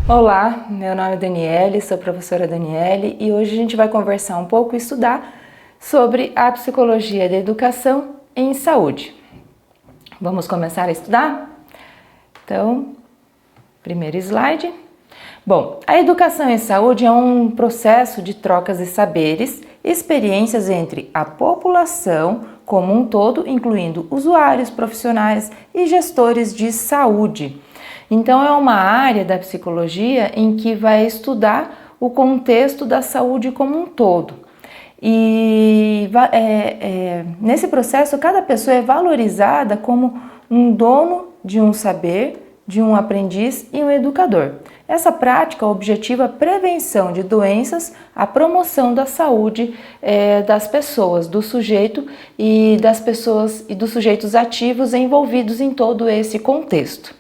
Olá, meu nome é Daniele, sou professora Daniele e hoje a gente vai conversar um pouco e estudar sobre a psicologia da educação em saúde. Vamos começar a estudar? Então, primeiro slide. Bom, a educação em saúde é um processo de trocas de saberes e experiências entre a população como um todo, incluindo usuários, profissionais e gestores de saúde. Então, é uma área da psicologia em que vai estudar o contexto da saúde como um todo. E nesse processo, cada pessoa é valorizada como um dono de um saber, de um aprendiz e um educador. Essa prática objetiva a prevenção de doenças, a promoção da saúde das pessoas, do sujeito e das pessoas e dos sujeitos ativos envolvidos em todo esse contexto.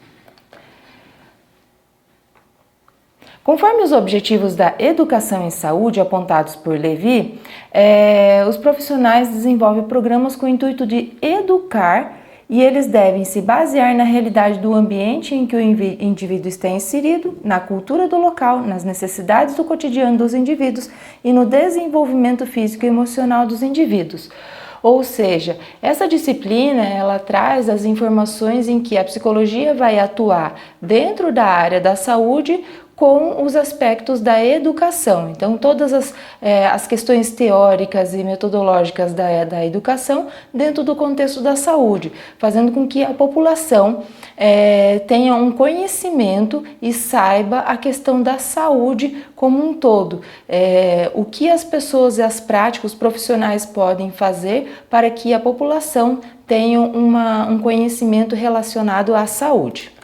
Conforme os objetivos da educação em saúde apontados por Levy, os profissionais desenvolvem programas com o intuito de educar e eles devem se basear na realidade do ambiente em que o indivíduo está inserido, na cultura do local, nas necessidades do cotidiano dos indivíduos e no desenvolvimento físico e emocional dos indivíduos. Ou seja, essa disciplina ela traz as informações em que a psicologia vai atuar dentro da área da saúde com os aspectos da educação. Então, todas as questões teóricas e metodológicas da educação dentro do contexto da saúde, fazendo com que a população tenha um conhecimento e saiba a questão da saúde como um todo. O que as pessoas e as práticas, os profissionais podem fazer para que a população tenha um conhecimento relacionado à saúde.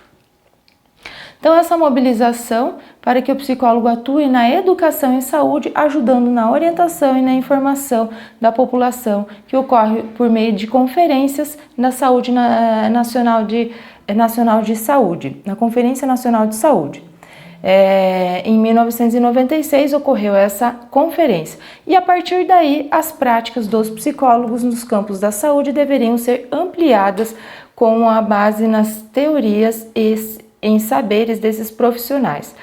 Então, essa mobilização para que o psicólogo atue na educação em saúde, ajudando na orientação e na informação da população, que ocorre por meio de conferências na Saúde Nacional de Saúde, na Conferência Nacional de Saúde. Em 1996 ocorreu essa conferência e a partir daí as práticas dos psicólogos nos campos da saúde deveriam ser ampliadas com a base nas teorias e em saberes desses profissionais,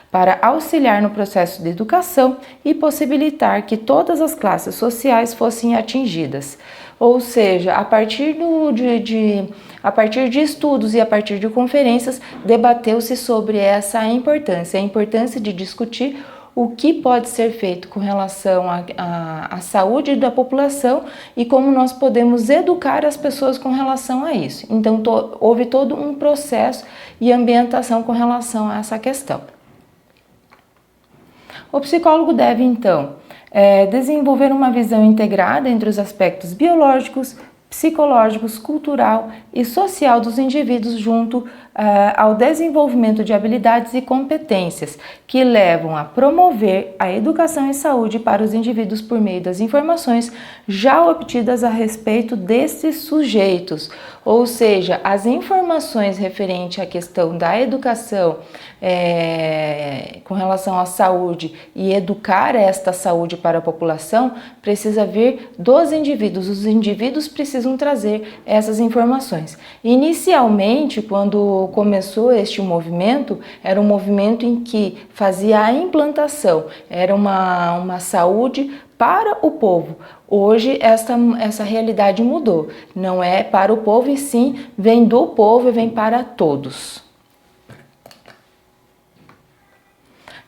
para auxiliar no processo de educação e possibilitar que todas as classes sociais fossem atingidas. Ou seja, a partir de estudos e a partir de conferências, debateu-se sobre a importância de discutir o que pode ser feito com relação à saúde da população e como nós podemos educar as pessoas com relação a isso. Então, houve todo um processo e ambientação com relação a essa questão. O psicólogo deve, então, desenvolver uma visão integrada entre os aspectos biológicos, psicológicos, cultural e social dos indivíduos junto ao desenvolvimento de habilidades e competências que levam a promover a educação em saúde para os indivíduos por meio das informações já obtidas a respeito desses sujeitos, ou seja, as informações referentes à questão da educação com relação à saúde e educar esta saúde para a população precisa vir dos indivíduos. Os indivíduos precisam trazer essas informações. Inicialmente, quando começou este movimento, era um movimento em que fazia a implantação, era uma saúde para o povo. Hoje essa realidade mudou, não é para o povo e sim vem do povo e vem para todos.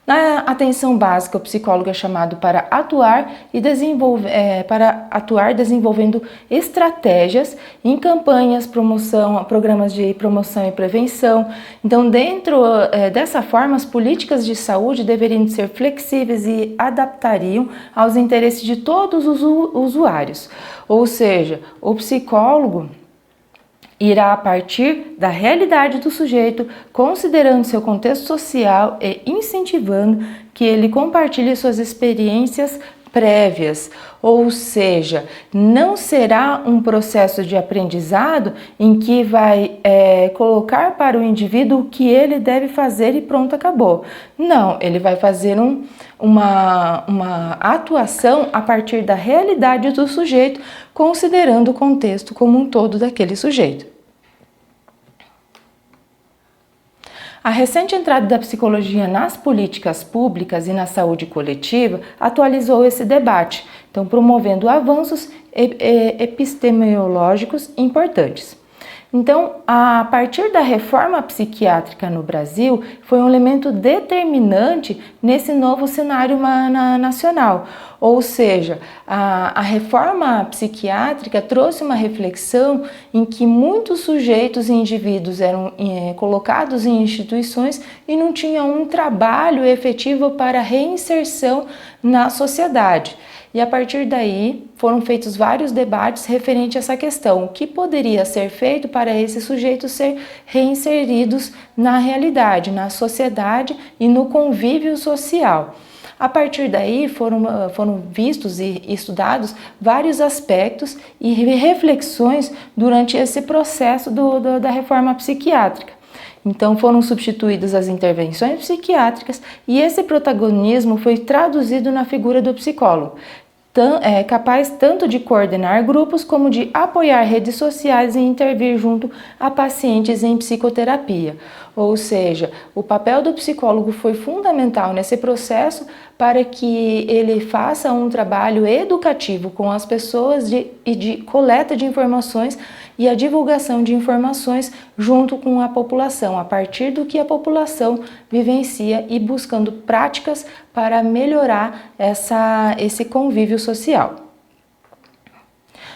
Na atenção básica, o psicólogo é chamado para atuar desenvolvendo estratégias em campanhas, programas de promoção e prevenção. Então, dentro dessa forma, as políticas de saúde deveriam ser flexíveis e adaptariam aos interesses de todos os usuários. Ou seja, o psicólogo irá a partir da realidade do sujeito, considerando seu contexto social e incentivando que ele compartilhe suas experiências prévias, ou seja, não será um processo de aprendizado em que vai colocar para o indivíduo o que ele deve fazer e pronto, acabou. Não, ele vai fazer uma atuação a partir da realidade do sujeito, considerando o contexto como um todo daquele sujeito. A recente entrada da psicologia nas políticas públicas e na saúde coletiva atualizou esse debate, então promovendo avanços epistemológicos importantes. Então, a partir da reforma psiquiátrica no Brasil, foi um elemento determinante nesse novo cenário nacional. Ou seja, a reforma psiquiátrica trouxe uma reflexão em que muitos sujeitos e indivíduos eram colocados em instituições e não tinham um trabalho efetivo para reinserção na sociedade. E a partir daí foram feitos vários debates referente a essa questão, o que poderia ser feito para esses sujeitos ser reinseridos na realidade, na sociedade e no convívio social. A partir daí foram vistos e estudados vários aspectos e reflexões durante esse processo da reforma psiquiátrica. Então foram substituídas as intervenções psiquiátricas e esse protagonismo foi traduzido na figura do psicólogo, capaz tanto de coordenar grupos como de apoiar redes sociais e intervir junto a pacientes em psicoterapia. Ou seja, o papel do psicólogo foi fundamental nesse processo para que ele faça um trabalho educativo com as pessoas e de coleta de informações e a divulgação de informações junto com a população, a partir do que a população vivencia e buscando práticas para melhorar esse convívio social.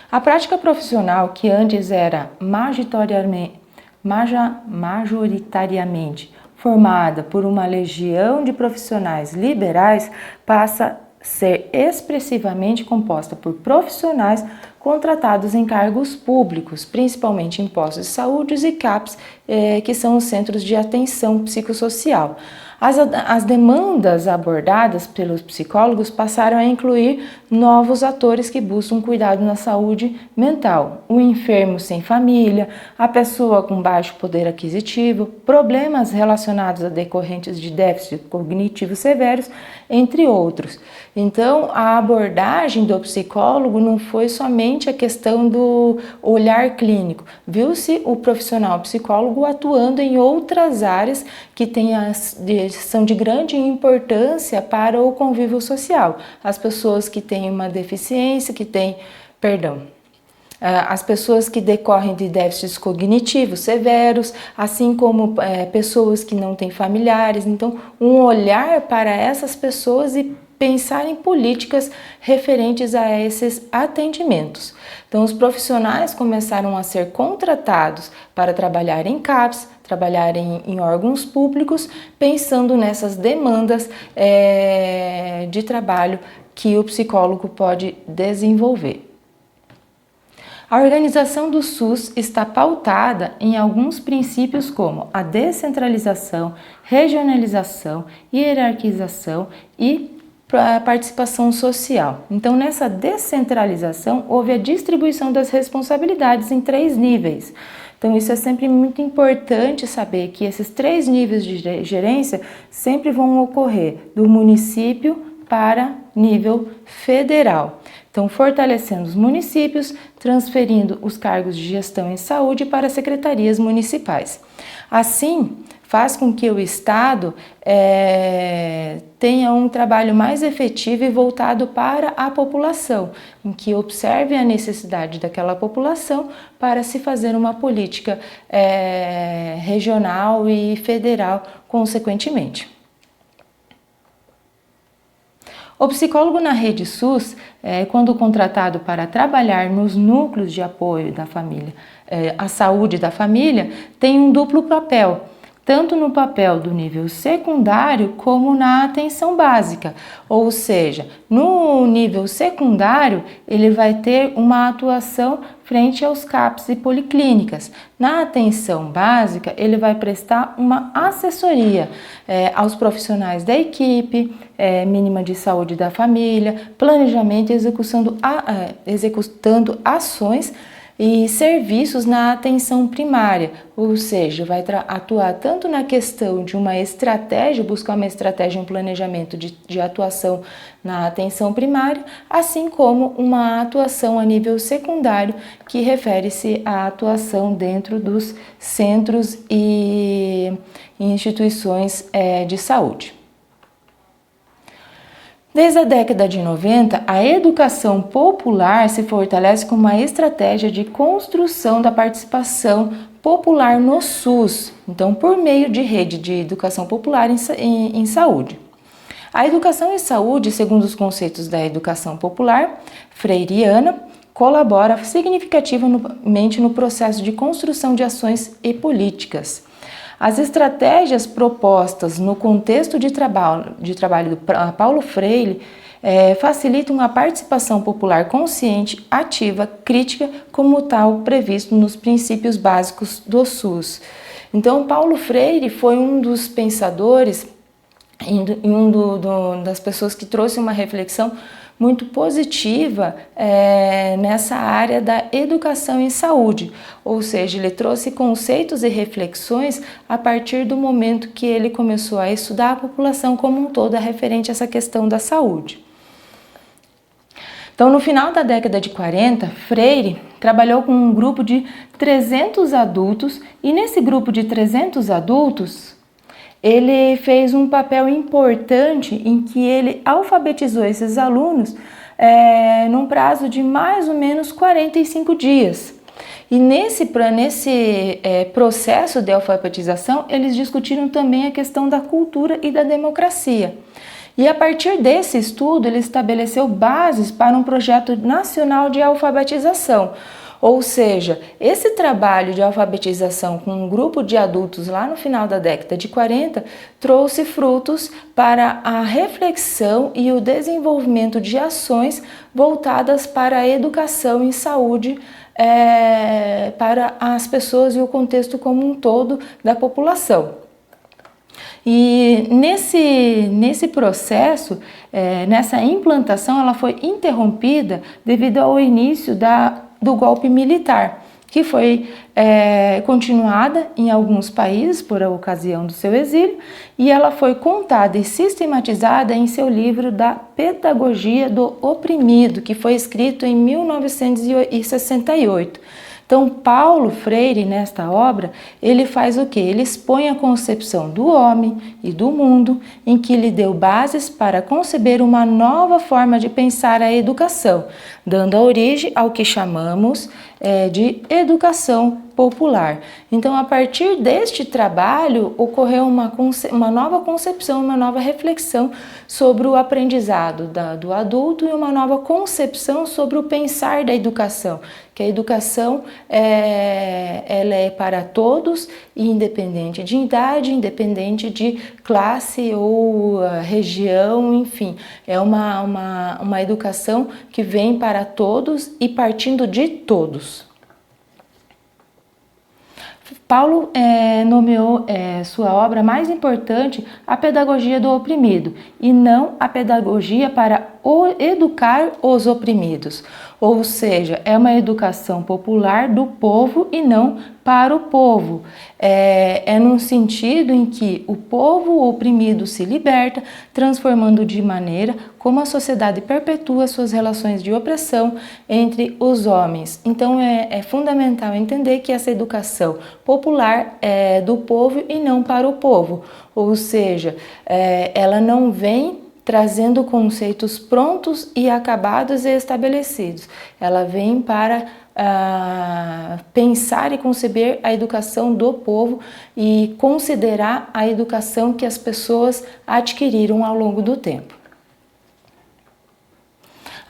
A prática profissional, que antes era majoritariamente formada por uma legião de profissionais liberais, passa a ser expressivamente composta por profissionais contratados em cargos públicos, principalmente em postos de saúde e CAPs, que são os Centros de Atenção Psicossocial. As demandas abordadas pelos psicólogos passaram a incluir novos atores que buscam cuidado na saúde mental, o enfermo sem família, a pessoa com baixo poder aquisitivo, problemas relacionados a decorrentes de déficit cognitivo severos, entre outros. Então, a abordagem do psicólogo não foi somente a questão do olhar clínico, viu-se o profissional psicólogo atuando em outras áreas que são de grande importância para o convívio social. As pessoas que têm uma deficiência, as pessoas que decorrem de déficits cognitivos severos, assim como pessoas que não têm familiares. Então, um olhar para essas pessoas e pensar em políticas referentes a esses atendimentos. Então, os profissionais começaram a ser contratados para trabalhar em CAPs, trabalhar em órgãos públicos, pensando nessas demandas de trabalho que o psicólogo pode desenvolver. A organização do SUS está pautada em alguns princípios como a descentralização, regionalização, hierarquização e a participação social. Então, nessa descentralização, houve a distribuição das responsabilidades em 3 níveis. Então, isso é sempre muito importante saber que esses 3 níveis de gerência sempre vão ocorrer do município para nível federal. Então, fortalecendo os municípios, transferindo os cargos de gestão em saúde para secretarias municipais. Assim, faz com que o Estado tenha um trabalho mais efetivo e voltado para a população, em que observe a necessidade daquela população para se fazer uma política regional e federal consequentemente. O psicólogo na rede SUS, quando contratado para trabalhar nos núcleos de apoio da família, à saúde da família, tem um duplo papel, tanto no papel do nível secundário como na atenção básica. Ou seja, no nível secundário, ele vai ter uma atuação frente aos CAPs e policlínicas. Na atenção básica, ele vai prestar uma assessoria aos profissionais da equipe, mínima de saúde da família, planejamento e executando ações e serviços na atenção primária, ou seja, vai atuar tanto na questão de uma estratégia, buscar uma estratégia, um planejamento de atuação na atenção primária, assim como uma atuação a nível secundário, que refere-se à atuação dentro dos centros e instituições de saúde. Desde a década de 90, a educação popular se fortalece como uma estratégia de construção da participação popular no SUS, então por meio de rede de educação popular em saúde. A educação em saúde, segundo os conceitos da educação popular freiriana, colabora significativamente no processo de construção de ações e políticas. As estratégias propostas no contexto de trabalho do Paulo Freire facilitam a participação popular consciente, ativa, crítica, como tal previsto nos princípios básicos do SUS. Então, Paulo Freire foi um dos pensadores e das pessoas que trouxe uma reflexão muito positiva nessa área da educação em saúde, ou seja, ele trouxe conceitos e reflexões a partir do momento que ele começou a estudar a população como um todo referente a essa questão da saúde. Então, no final da década de 40, Freire trabalhou com um grupo de 300 adultos e nesse grupo de 300 adultos, ele fez um papel importante em que ele alfabetizou esses alunos num prazo de mais ou menos 45 dias. E nesse processo de alfabetização, eles discutiram também a questão da cultura e da democracia. E a partir desse estudo, ele estabeleceu bases para um projeto nacional de alfabetização. Ou seja, esse trabalho de alfabetização com um grupo de adultos lá no final da década de 40 trouxe frutos para a reflexão e o desenvolvimento de ações voltadas para a educação em saúde para as pessoas e o contexto como um todo da população. E nesse processo, nessa implantação, ela foi interrompida devido ao início do golpe militar, que foi continuada em alguns países por ocasião do seu exílio, e ela foi contada e sistematizada em seu livro da Pedagogia do Oprimido, que foi escrito em 1968. Então, Paulo Freire, nesta obra, ele faz o quê? Ele expõe a concepção do homem e do mundo, em que lhe deu bases para conceber uma nova forma de pensar a educação, dando origem ao que chamamos de educação popular. Então, a partir deste trabalho, ocorreu uma nova concepção, uma nova reflexão sobre o aprendizado do adulto e uma nova concepção sobre o pensar da educação, que a educação ela é para todos, independente de idade, independente de classe ou região, enfim, é uma educação que vem para todos e partindo de todos. Paulo nomeou sua obra mais importante a pedagogia do oprimido e não a pedagogia para educar os oprimidos, ou seja, é uma educação popular do povo e não para o povo. É num sentido em que o povo oprimido se liberta, transformando de maneira como a sociedade perpetua suas relações de opressão entre os homens. Então é fundamental entender que essa educação popular é do povo e não para o povo, ou seja, ela não vem trazendo conceitos prontos e acabados e estabelecidos. Ela vem para pensar e conceber a educação do povo e considerar a educação que as pessoas adquiriram ao longo do tempo.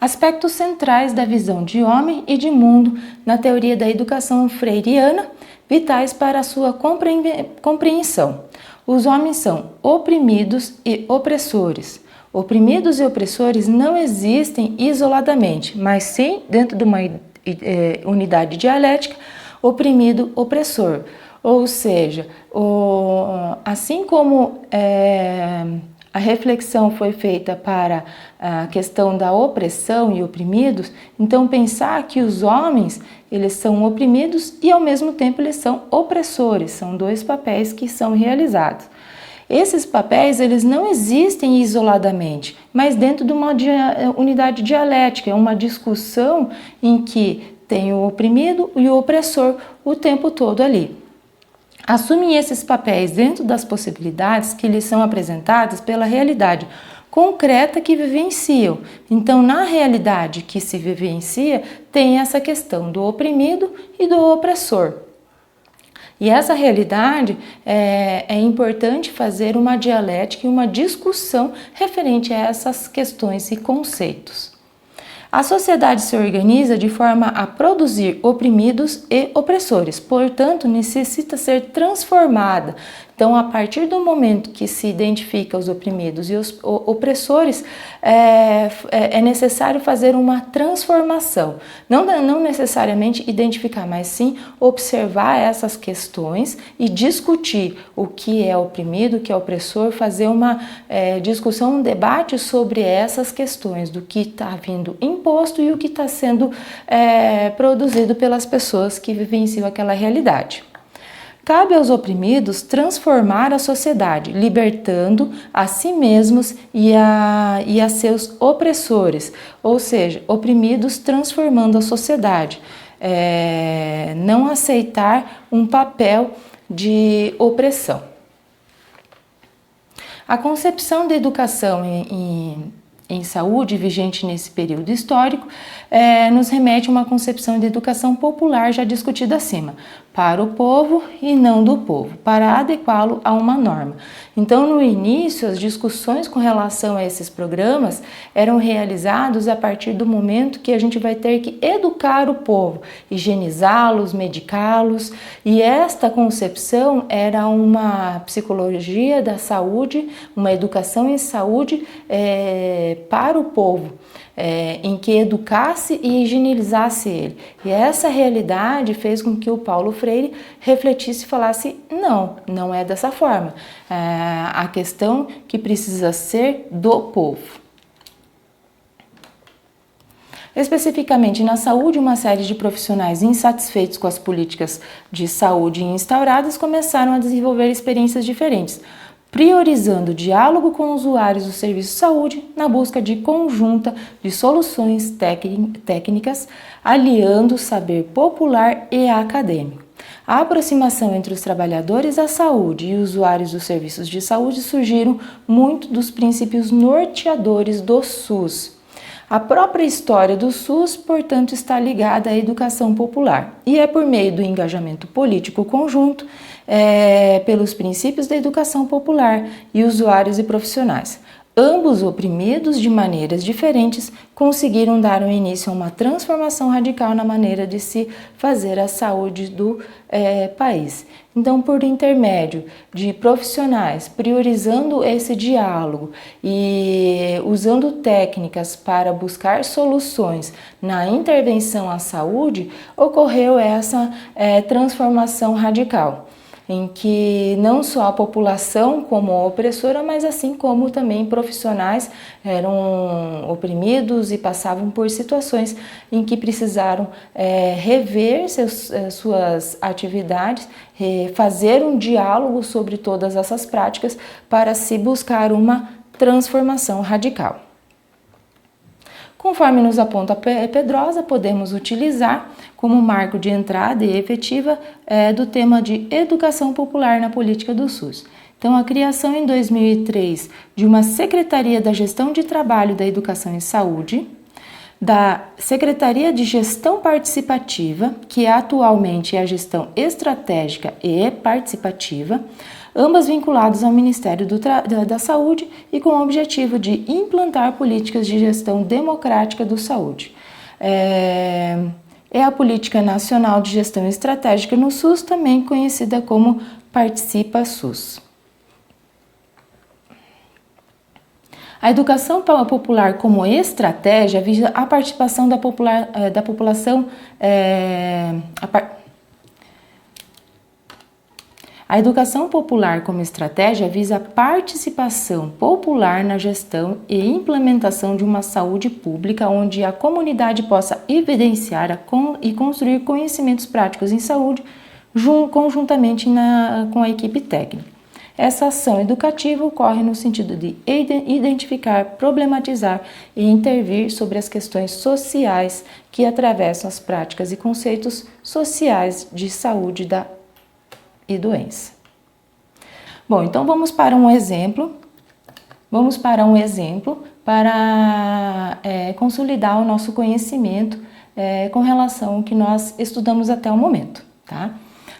Aspectos centrais da visão de homem e de mundo na teoria da educação freiriana, vitais para a sua compreensão. Os homens são oprimidos e opressores. Oprimidos e opressores não existem isoladamente, mas sim dentro de uma unidade dialética, oprimido-opressor. Ou seja, assim como a reflexão foi feita para a questão da opressão e oprimidos, então pensar que os homens, eles são oprimidos e ao mesmo tempo eles são opressores, são dois papéis que são realizados. Esses papéis, eles não existem isoladamente, mas dentro de uma unidade dialética, é uma discussão em que tem o oprimido e o opressor o tempo todo ali. Assumem esses papéis dentro das possibilidades que lhes são apresentadas pela realidade concreta que vivenciam. Então, na realidade que se vivencia, tem essa questão do oprimido e do opressor. E essa realidade é importante fazer uma dialética e uma discussão referente a essas questões e conceitos. A sociedade se organiza de forma a produzir oprimidos e opressores, portanto, necessita ser transformada. Então, a partir do momento que se identifica os oprimidos e os opressores, é necessário fazer uma transformação. Não necessariamente identificar, mas sim observar essas questões e discutir o que é oprimido, o que é opressor, fazer uma discussão, um debate sobre essas questões, do que está vindo imposto e o que está sendo produzido pelas pessoas que vivenciam aquela realidade. Cabe aos oprimidos transformar a sociedade, libertando a si mesmos e a seus opressores, ou seja, oprimidos transformando a sociedade. Não aceitar um papel de opressão. A concepção da educação em saúde vigente nesse período histórico nos remete a uma concepção de educação popular já discutida acima, para o povo e não do povo, para adequá-lo a uma norma. Então, no início, as discussões com relação a esses programas eram realizados a partir do momento que a gente vai ter que educar o povo, higienizá-los, medicá-los, e esta concepção era uma psicologia da saúde, uma educação em saúde para o povo, em que educasse e higienizasse ele. E essa realidade fez com que o Paulo Freire refletisse e falasse, não é dessa forma. A questão que precisa ser do povo. Especificamente na saúde, uma série de profissionais insatisfeitos com as políticas de saúde instauradas começaram a desenvolver experiências diferentes, priorizando o diálogo com usuários do serviço de saúde na busca de conjunta de soluções técnicas, aliando o saber popular e acadêmico. A aproximação entre os trabalhadores da saúde e usuários dos serviços de saúde surgiram muito dos princípios norteadores do SUS. A própria história do SUS, portanto, está ligada à educação popular e é por meio do engajamento político conjunto pelos princípios da educação popular e usuários e profissionais. Ambos, oprimidos de maneiras diferentes, conseguiram dar início a uma transformação radical na maneira de se fazer a saúde do país. Então, por intermédio de profissionais, priorizando esse diálogo e usando técnicas para buscar soluções na intervenção à saúde, ocorreu essa transformação radical, em que não só a população como opressora, mas assim como também profissionais eram oprimidos e passavam por situações em que precisaram rever suas atividades, fazer um diálogo sobre todas essas práticas para se buscar uma transformação radical. Conforme nos aponta Pedrosa, podemos utilizar como marco de entrada e efetiva do tema de educação popular na política do SUS. Então, a criação em 2003 de uma Secretaria da Gestão de Trabalho da Educação e Saúde, da Secretaria de Gestão Participativa, que atualmente é a gestão estratégica e participativa, ambas vinculadas ao Ministério da Saúde e com o objetivo de implantar políticas de gestão democrática do saúde. É a Política Nacional de Gestão Estratégica no SUS, também conhecida como Participa SUS. A educação popular como estratégia visa a participação da população. A educação popular como estratégia visa a participação popular na gestão e implementação de uma saúde pública onde a comunidade possa evidenciar e construir conhecimentos práticos em saúde conjuntamente com a equipe técnica. Essa ação educativa ocorre no sentido de identificar, problematizar e intervir sobre as questões sociais que atravessam as práticas e conceitos sociais de saúde e doença. Bom, então vamos para um exemplo. Para consolidar o nosso conhecimento com relação ao que nós estudamos até o momento, tá?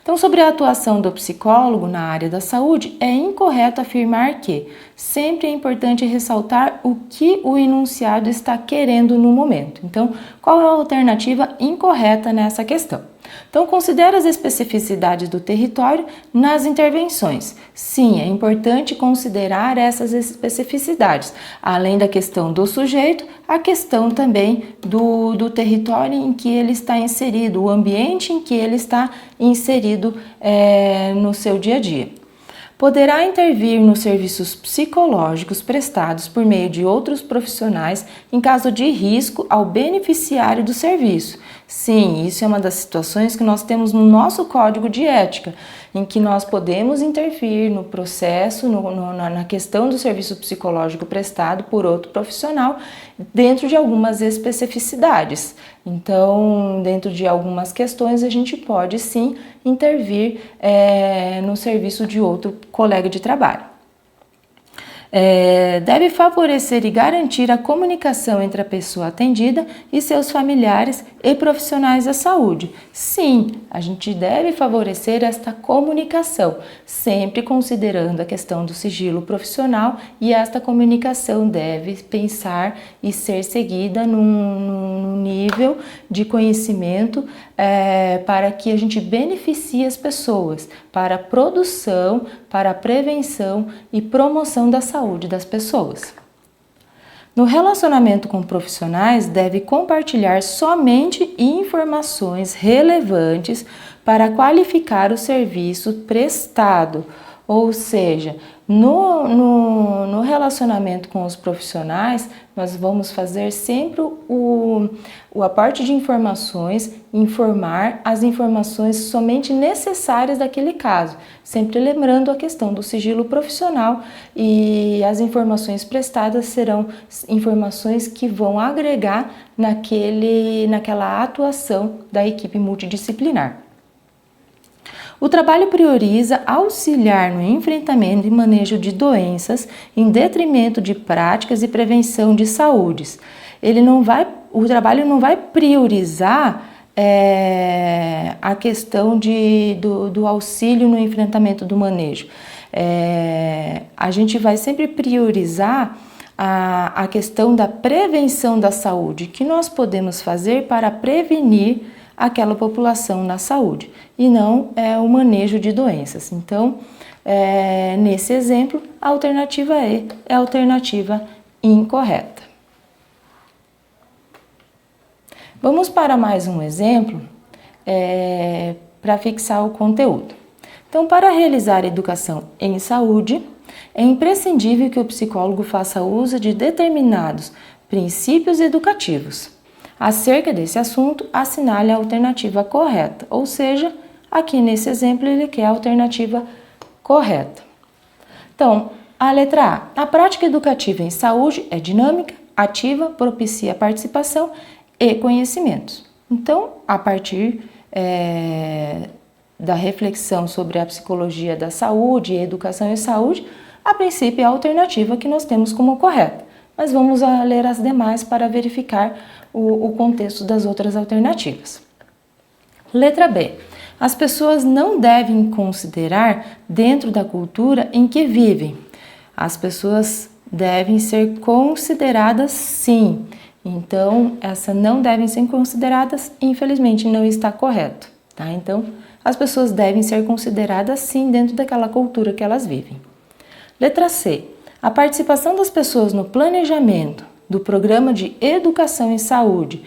Então, sobre a atuação do psicólogo na área da saúde, é incorreto afirmar que sempre é importante ressaltar o que o enunciado está querendo no momento. Então, qual é a alternativa incorreta nessa questão? Então, considere as especificidades do território nas intervenções. Sim, é importante considerar essas especificidades, além da questão do sujeito, a questão também do território em que ele está inserido, o ambiente em que ele está inserido no seu dia a dia. Poderá intervir nos serviços psicológicos prestados por meio de outros profissionais em caso de risco ao beneficiário do serviço. Sim, isso é uma das situações que nós temos no nosso código de ética, em que nós podemos intervir no processo, na questão do serviço psicológico prestado por outro profissional, dentro de algumas especificidades. Então, dentro de algumas questões, a gente pode sim intervir no serviço de outro colega de trabalho. Deve favorecer e garantir a comunicação entre a pessoa atendida e seus familiares e profissionais da saúde. Sim, a gente deve favorecer esta comunicação, sempre considerando a questão do sigilo profissional, e esta comunicação deve pensar e ser seguida num nível de conhecimento para que a gente beneficie as pessoas, para a produção, para a prevenção e promoção da saúde das pessoas. No relacionamento com profissionais, deve compartilhar somente informações relevantes para qualificar o serviço prestado, ou seja, no relacionamento com os profissionais, nós vamos fazer sempre o aporte de informações, informar as informações somente necessárias daquele caso, sempre lembrando a questão do sigilo profissional, e as informações prestadas serão informações que vão agregar naquela atuação da equipe multidisciplinar. O trabalho prioriza auxiliar no enfrentamento e manejo de doenças em detrimento de práticas e prevenção de saúdes. O trabalho não vai priorizar a questão do auxílio no enfrentamento do manejo. A gente vai sempre priorizar a questão da prevenção da saúde, que nós podemos fazer para prevenir aquela população na saúde, e não o manejo de doenças. Então, nesse exemplo, a alternativa E é a alternativa incorreta. Vamos para mais um exemplo para fixar o conteúdo. Então, para realizar educação em saúde, é imprescindível que o psicólogo faça uso de determinados princípios educativos. Acerca desse assunto, assinale a alternativa correta, ou seja, aqui nesse exemplo ele quer a alternativa correta. Então, a letra A. A prática educativa em saúde é dinâmica, ativa, propicia participação e conhecimentos. Então, a partir da reflexão sobre a psicologia da saúde e educação em saúde, a princípio é a alternativa que nós temos como correta. Mas vamos ler as demais para verificar o contexto das outras alternativas. Letra B. As pessoas não devem considerar dentro da cultura em que vivem. As pessoas devem ser consideradas sim. Então, essa não devem ser consideradas, infelizmente, não está correto, tá? Então, as pessoas devem ser consideradas sim dentro daquela cultura que elas vivem. Letra C. A participação das pessoas no planejamento do programa de educação em saúde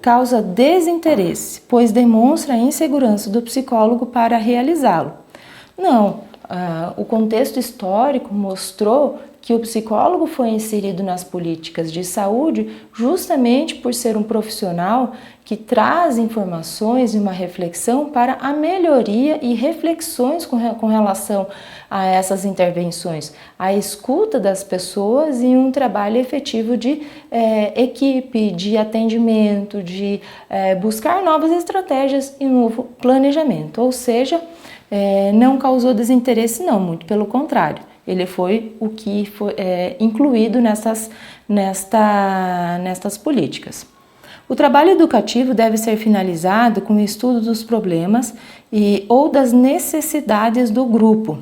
causa desinteresse, pois demonstra a insegurança do psicólogo para realizá-lo. Não, O contexto histórico mostrou que o psicólogo foi inserido nas políticas de saúde justamente por ser um profissional que traz informações e uma reflexão para a melhoria e reflexões com relação a essas intervenções, a escuta das pessoas e um trabalho efetivo de equipe, de atendimento, de buscar novas estratégias e novo planejamento, ou seja, não causou desinteresse não, muito pelo contrário, ele foi o que foi incluído nestas políticas. O trabalho educativo deve ser finalizado com o estudo dos problemas ou das necessidades do grupo.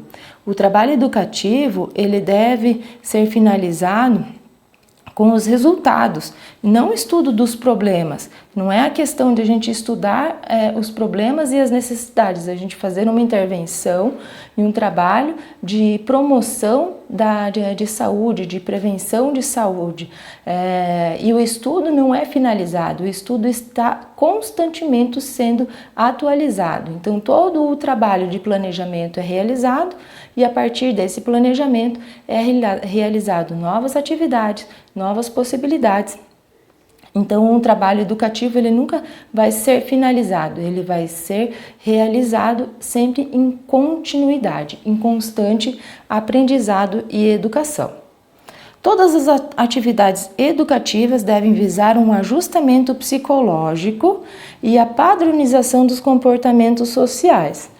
O trabalho educativo ele deve ser finalizado com os resultados, não o estudo dos problemas. Não é a questão de a gente estudar os problemas e as necessidades, a gente fazer uma intervenção e um trabalho de promoção de saúde, de prevenção de saúde. E o estudo não é finalizado, o estudo está constantemente sendo atualizado. Então, todo o trabalho de planejamento é realizado e a partir desse planejamento é realizado novas atividades, novas possibilidades. Então, um trabalho educativo ele nunca vai ser finalizado, ele vai ser realizado sempre em continuidade, em constante aprendizado e educação. Todas as atividades educativas devem visar um ajustamento psicológico e a padronização dos comportamentos sociais.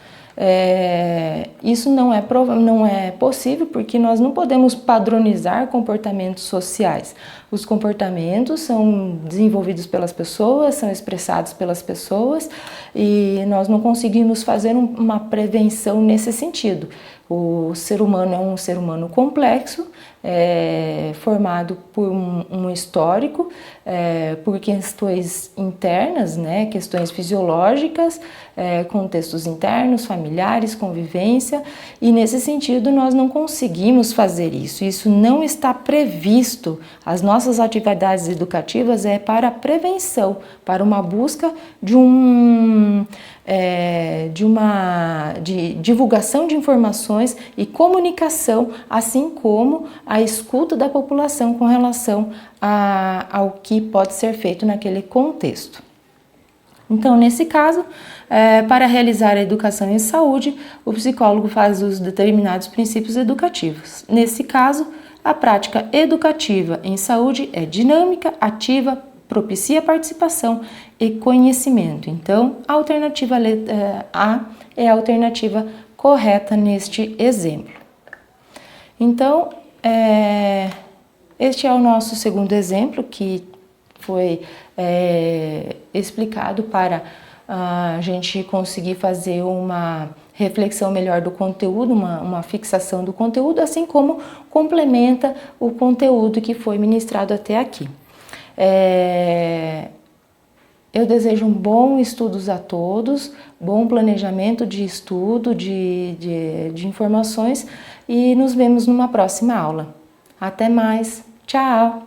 Isso não é possível porque nós não podemos padronizar comportamentos sociais. Os comportamentos são desenvolvidos pelas pessoas, são expressados pelas pessoas e nós não conseguimos fazer uma prevenção nesse sentido. O ser humano é um ser humano complexo, formado por um histórico, por questões internas, né, questões fisiológicas, contextos internos, familiares, convivência, e nesse sentido nós não conseguimos fazer isso. Isso não está previsto. As nossas atividades educativas é para a prevenção, para uma busca de divulgação de informações e comunicação, assim como a escuta da população com relação ao que pode ser feito naquele contexto. Então, nesse caso, para realizar a educação em saúde, o psicólogo faz uso de determinados princípios educativos. Nesse caso, a prática educativa em saúde é dinâmica, ativa, propicia participação e conhecimento. Então, a alternativa A é a alternativa correta neste exemplo. Então, este é o nosso segundo exemplo que foi explicado para a gente conseguir fazer uma reflexão melhor do conteúdo, uma fixação do conteúdo, assim como complementa o conteúdo que foi ministrado até aqui. Eu desejo um bom estudos a todos, bom planejamento de estudo, de informações e nos vemos numa próxima aula. Até mais, tchau!